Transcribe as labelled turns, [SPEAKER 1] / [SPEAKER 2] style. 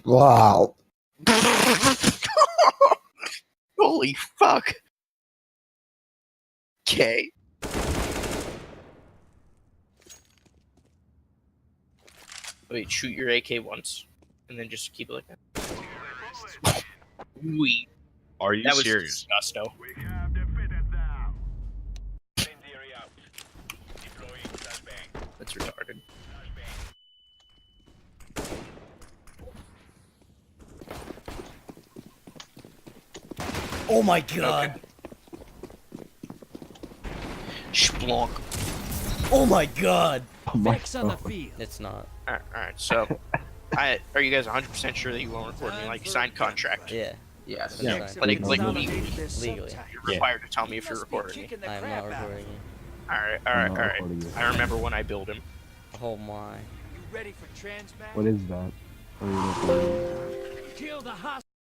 [SPEAKER 1] Wow.
[SPEAKER 2] Holy fuck. Okay. Wait, shoot your AK once, and then just keep it like that. Wait,
[SPEAKER 3] Are you
[SPEAKER 2] that was
[SPEAKER 3] serious?
[SPEAKER 2] disgusting. That's retarded.
[SPEAKER 4] Oh my god.
[SPEAKER 2] Splonk.
[SPEAKER 4] Oh my god.
[SPEAKER 5] Vex on the field.
[SPEAKER 4] It's not.
[SPEAKER 2] Alright, so, are you guys 100% sure that you won't record me? Like, signed contract?
[SPEAKER 4] Yeah.
[SPEAKER 2] Yes.
[SPEAKER 4] Yeah.
[SPEAKER 2] Like
[SPEAKER 4] Legally.
[SPEAKER 5] Legally.
[SPEAKER 2] You're required to tell me if you're recording me.
[SPEAKER 4] I'm not recording you.
[SPEAKER 2] Alright. I remember when I build him.
[SPEAKER 4] Oh my.
[SPEAKER 5] You ready for transmat?
[SPEAKER 1] What is that?
[SPEAKER 5] Kill the hostile.